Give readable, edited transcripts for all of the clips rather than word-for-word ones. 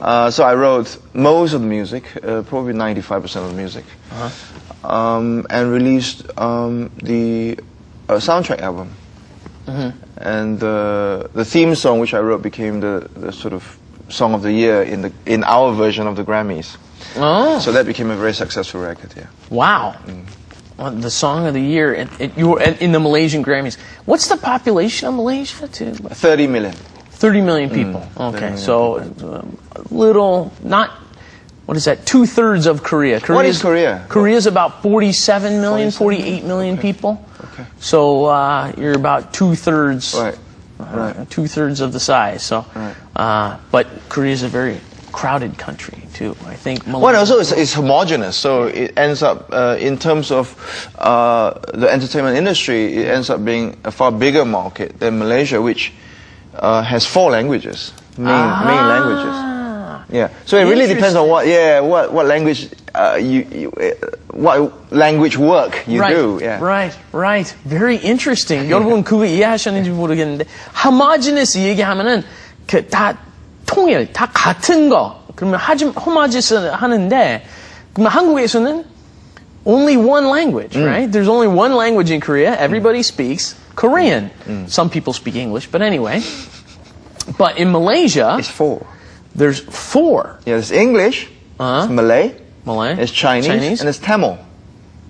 So I wrote most of the music, probably 95% of the music, and released the soundtrack album. And the theme song which I wrote became the sort of song of the year in our version of the Grammys. Oh. So that became a very successful record. Yeah. Wow. The song of the year you were in the Malaysian Grammys. What's the population of Malaysia? 30 million. 30 million people. Okay, million so a little, not, what is that, 2/3 of Korea. What is Korea? Korea's about 47 million, 48 million people. Okay. So you're about 2/3. Right. 2/3 of the size. So, Right. but Korea's a very crowded country too. I think. Well, also it's homogenous, so it ends up in terms of the entertainment industry, it ends up being a far bigger market than Malaysia, which has 4 languages, main languages. Yeah, so it really depends on what language what language work you do. Yeah. Right. Very interesting. 여러분 그거 이해하셨는지 모르겠는데 homogeneous 얘기하면은 그 다 통일, 다 같은 거. 그러면 homogeneous 하는데 그러면 한국에서는 only one language, right? There's only one language in Korea. Everybody speaks Korean. Some people speak English, but anyway. But in Malaysia, it's 4. There's 4. Yeah, there's English, it's Malay, there's Chinese, and there's Tamil.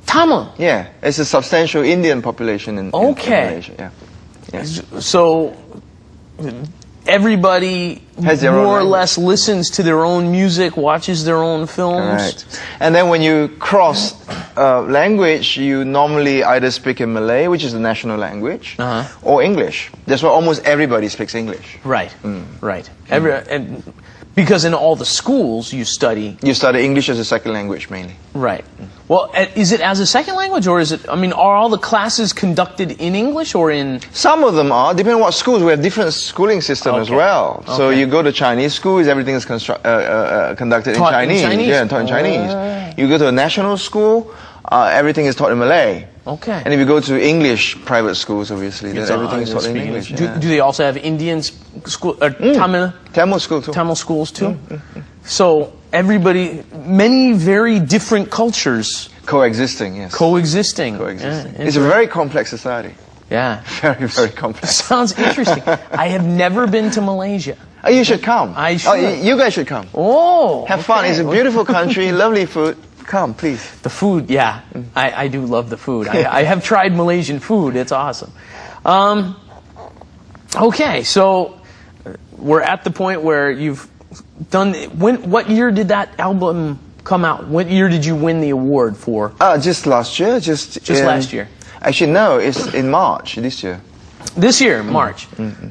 Tamil. Yeah, it's a substantial Indian population in Malaysia. Yeah. So everybody has their more or own less listens to their own music, watches their own films. Correct. And then when you cross language, you normally either speak in Malay, which is the national language, or English. That's why almost everybody speaks English. Right. Right. And because in all the schools you study English as a second language mainly. Right. Well, is it as a second language, or is it? I mean, are all the classes conducted in English or in? Some of them are, depending on what schools. We have different schooling system as well. So you go to Chinese schools, everything is conducted in Chinese. Yeah, taught in Chinese. You go to a national school, everything is taught in Malay. Okay. And if you go to English private schools, obviously, then everything is taught in English. Do they also have Indian school, Tamil school too. Tamil schools too. So everybody, many very different cultures coexisting. Yes. Coexisting. Yeah, it's a very complex society. Yeah. Very, very complex. Sounds interesting. I have never been to Malaysia. Oh, you should come. I should. Oh, you guys should come. Oh. Have fun. It's a beautiful country, lovely food. Come, please. The food, yeah. I do love the food. I have tried Malaysian food. It's awesome. Okay, so we're at the point where you've done... What year did that album come out? What year did you win the award for? Just last year. Just last year. Actually, no, it's in March this year. This year, March.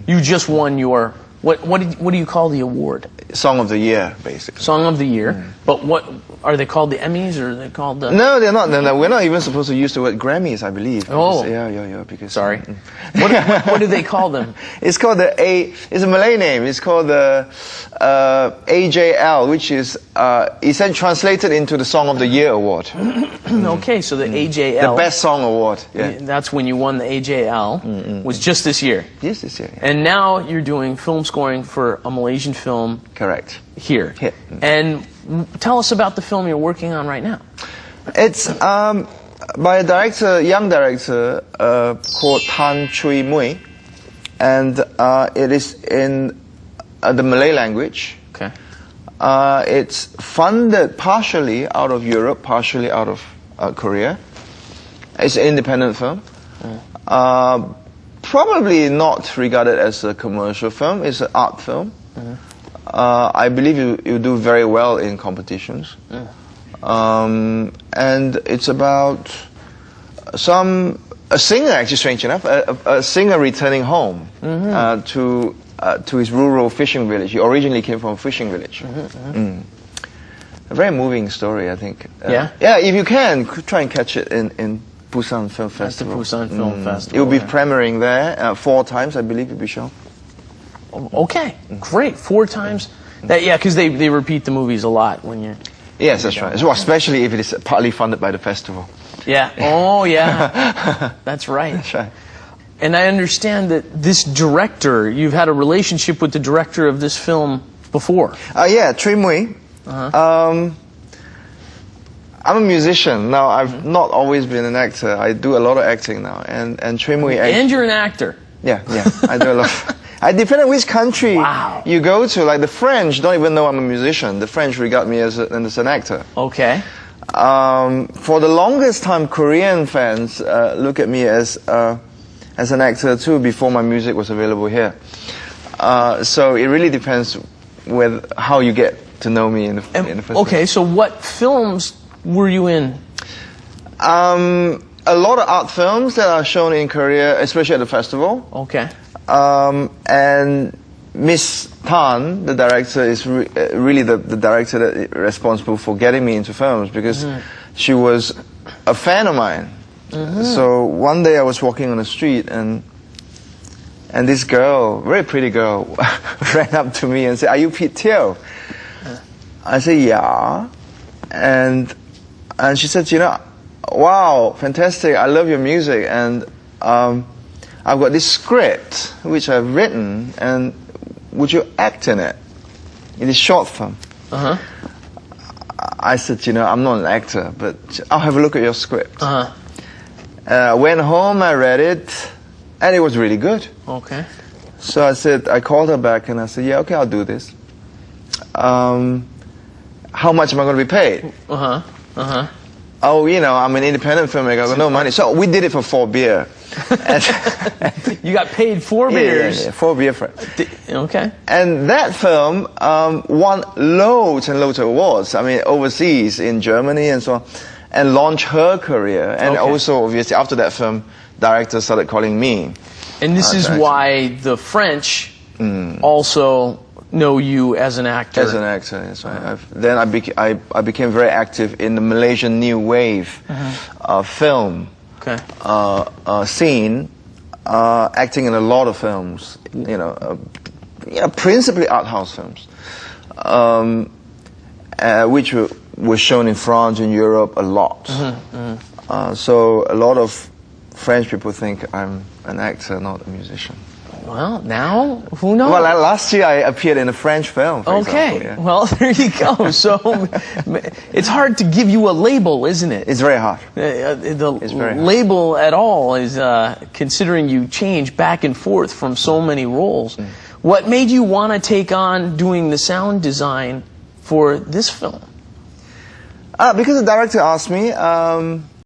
You just won your... What do you call the award? Song of the Year, basically. Song of the Year. But what are they called? The Emmys, or are they called the? No, they're not. No, we're not even supposed to use the word Grammys, I believe. Oh. Yeah. Because sorry. What do they call them? It's called it's a Malay name. It's called the AJL, which is essentially translated into the Song of the Year award. Okay, so the AJL. The Best Song Award. Yeah. That's when you won the AJL. Was just this year. Yes, this year. Yeah. And now you're doing film scoring for a Malaysian film. Correct. Here. And tell us about the film you're working on right now. It's by a young director called Tan Chui Mui, and it is in the Malay language. Okay. It's funded partially out of Europe, partially out of Korea. It's an independent film. Probably not regarded as a commercial film. It's an art film. I believe you do very well in competitions. And it's about a singer, actually, strange enough, a singer returning home to his rural fishing village. He originally came from a fishing village. A very moving story, I think. Yeah, if you can, try and catch it in Busan Film Festival. At the Busan Film Festival. It will be premiering there 4 times, I believe it will be shown. Okay, great. 4 times. Because they repeat the movies a lot when you're... Yes, that's right. Well, especially if it is partly funded by the festival. Yeah. Oh, yeah. That's right. That's right. And I understand that this director, you've had a relationship with the director of this film before? Yeah, Trinh I'm a musician. Now, I've not always been an actor. I do a lot of acting now. And Trinh And you're an actor. Yeah, I do a lot. I depend on which country you go to. Like the French don't even know I'm a musician. The French regard me as an actor. Okay. For the longest time, Korean fans look at me as an actor too before my music was available here. So it really depends with how you get to know me in the first place. Okay, so what films were you in? A lot of art films that are shown in Korea, especially at the festival. Okay. And Miss Tan, the director, is really the director that is responsible for getting me into films because she was a fan of mine. So one day I was walking on the street and this girl, very pretty girl, ran up to me and said, "Are you Pete Teo?" I said, "Yeah." And she said, "You know, wow, fantastic, I love your music, and I've got this script which I've written, and would you act in it? In this short film." I said, "You know, I'm not an actor, but I'll have a look at your script." I went home, I read it, and it was really good. Okay. So I called her back and I said, "Yeah, okay, I'll do this. How much am I going to be paid?" "Oh, you know, I'm an independent filmmaker, I've got no money." So we did it for 4 beer. You got paid 4 beers? Yeah, 4 beer for it. Okay. And that film won loads and loads of awards. I mean, overseas, in Germany and so on, and launched her career. And also, obviously, after that film, directors started calling me. And this is why the French also know you as an actor. As an actor, yes. Then I became very active in the Malaysian new wave film scene, acting in a lot of films. You know, principally art house films, which were shown in France and Europe a lot. So a lot of French people think I'm an actor, not a musician. Well, now, who knows? Well, last year I appeared in a French film, for example, yeah. Well, there you go. So, it's hard to give you a label, isn't it? It's very hard. It's very hard. Label at all is, considering you change back and forth from so many roles. What made you want to take on doing the sound design for this film? Because the director asked me,